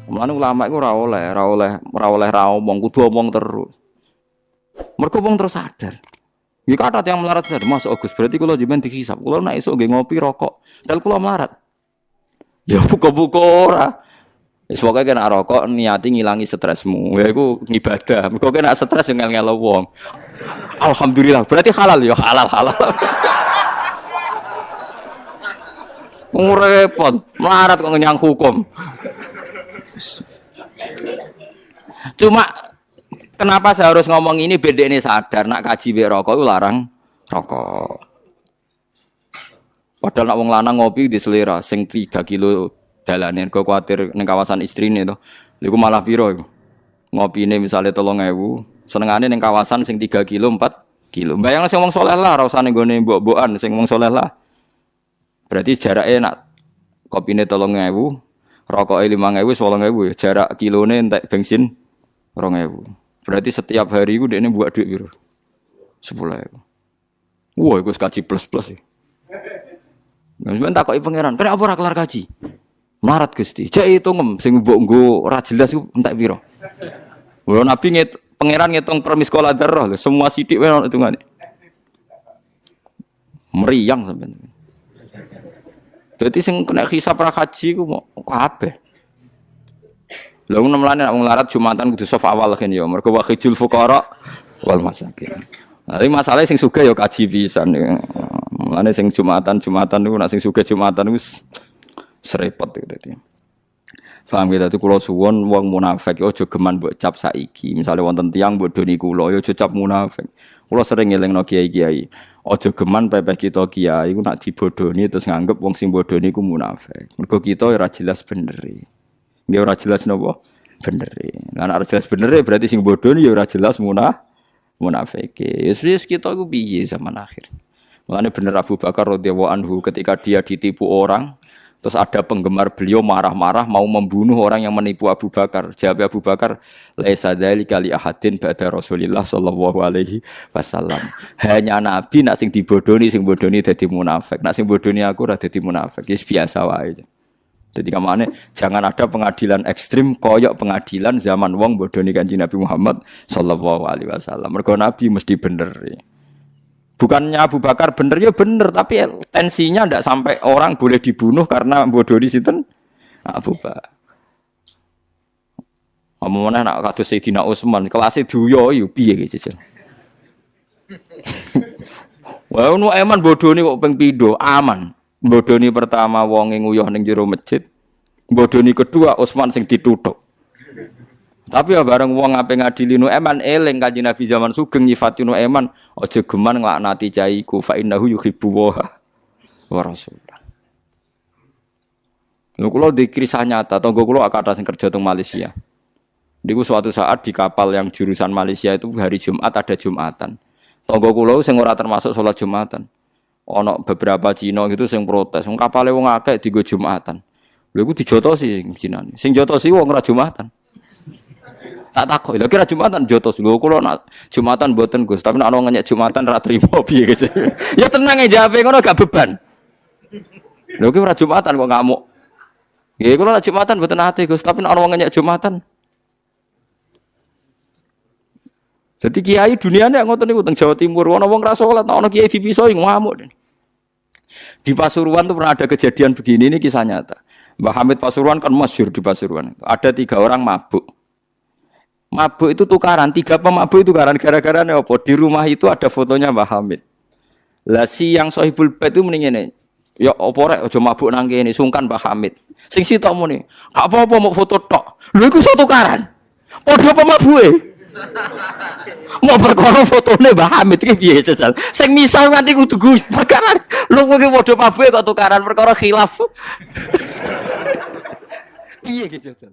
Mulane ulama iku ora oleh omong, kudu omong terus. Mergo wong terus sadar. Iki kathah yang melarat sadar, Mas Agus berarti kula jenengan dihisab. Kula nek esuk nggih ngopi rokok, dal kula melarat. Ya buka-buka ora. Wis pokoke kena rokok niati ngilangi stresmu. Ya iku ngibadah. Mergo kena stres yo ngel-ngelo wong. Alhamdulillah, berarti halal ya, halal. Repot, melarat kok nyang hukum. Cuma kenapa saya harus ngomong ini beda ini sadar nak kaji be rokok itu larang rokok. Padahal nak wong lanang ngopi di selera sing 3 kilo dalanen kok kuwatir ning kawasan istrine to. Iku malah piro iku. Ngopine misale 3.000, senengane ning kawasan sing 3 kilo 4 kilo. Bayangno sing wong saleh lah ora usah ning gone mbok-mbokan sing wong saleh lah. Berarti jarake nak kopine 3.000, rokoke 5.000 wis 8.000 jarak kilone entek bensin 2.000. Berarti setiap hari iku dekne buat duit piro? 10.000. Wah, iku kaji plus-plus ya. Sampeyan takoki pangeran, "Kenapa ora kelar kaji?" Marat Gusti. Jek hitungem sing mbok nggo ora jelas iku entek piro. Lho Nabi pangeran ngitung per miskola dzarrah lho, semua sithik wae ono hitungane. Meriang sampeyan. Dadi sing kena hisab ra haji ku kabeh. Lha wong nemlane nek wong larat Jumatan kudu saf awal kan ya, mergo wakhijul fuqara wal masakin. Nah, masalahnya sing sugih ya kaji pisan. Mulane sing Jumatan niku nek sing sugih Jumatan wis serepot iku dadi. Paham ya dadi kula suwun wong munafik aja geman mbok cap saiki. Misale wonten tiyang bodoni kula ya aja cap munafik. Kula sering ngelingno kiai-kiai. Aja geman pepeh kita kiai iku nak dibodoni terus nganggep wong sing bodoni iku munafik. Mergo kita ora jelas bener. Nggih ora jelas napa? Bener. Lah nek ora jelas bener berarti sing bodoni ya ora jelas munafik. Wis kita iku piye zaman akhir. Mulane bener Abu Bakar radhiyallahu anhu ketika dia ditipu orang terus ada penggemar beliau marah-marah mau membunuh orang yang menipu Abu Bakar. Jawab Abu Bakar, "Laisa dzalika li ahadin ba'da Rasulillah sallallahu alaihi wasallam." Hanya Nabi nak sing dibodoni dadi munafik. Nak sing bodoni aku ora dadi munafik. Wis biasa wae. Jadi kamane jangan ada pengadilan ekstrim koyok pengadilan zaman wong bodoni Kanjeng Nabi Muhammad sallallahu alaihi wasallam. Mergo Nabi mesti bener. Bukannya Abu Bakar bener ya bener, tapi tensinya ndak sampai orang boleh dibunuh karena bodoni sinten Abu Bakar. Omongane nak kados Sayyidina Utsman, kelas duyo yo piye iki jajal. Wah, nu eman bodoni kok ping pindho aman. Bodoni pertama wong nguyuh ning jero masjid. Bodoni kedua Utsman sing dituthuk. Tapi ya bareng wong ape ngadili nu eman eling Kanjeng Nabi zaman sugeng nyifati nu eman aja geman nglaknati caiku fa innahu yuhibbu wa rasulullah. Lha kula di kisah nyata tangga kula akad sing kerja teng Malaysia. Niku suatu saat di kapal yang jurusan Malaysia itu hari Jumat ada Jumatan. Tangga kula sing ora termasuk salat Jumatan. Ana beberapa Cina gitu sing protes, wong kapale wong akeh dienggo Jumatan. Lha iku dijotosi Cina. Sing jotosi wong ora Jumatan. Tak takut, lha kira Jumatan jotos lho kula nak Jumatan mboten Gus, tapi nek ana ngenyek Jumatan ra trimo piye gitu. Ya tenang e jawabe ngono gak beban. Lho ki ora Jumatan kok ngamuk. Nggih kula nak Jumatan mboten ate Gus, tapi nek ana ngenyek Jumatan. Jadi kiai duniane ngoten niku teng Jawa Timur ana wong ra salat, ana kiai dipisoi ngamuk. Di Pasuruan tuh pernah ada kejadian begini, ini kisah nyata. Mbah Hamid Pasuruan kan masyhur di Pasuruan. Ada 3 orang mabuk. Mabuk itu tukaran, 3 pemabuk itu tukaran gara-gara apa? Di rumah itu ada fotonya Mbah Hamid. Lah si yang Sohibul Bait itu mending ngene. Ya apa rek aja mabuk nang kene, sungkan Mbah Hamid. Sing sitok muni, gak apa-apa mau foto tok. Lho iku tukaran. Padha pemabuke. Mau perkara fotone Mbah Hamid iki piye jajal. Sing misal nganti kudu perkara. Lho kowe padha mabuke kok tukaran perkara khilaf. Piye iki jajal.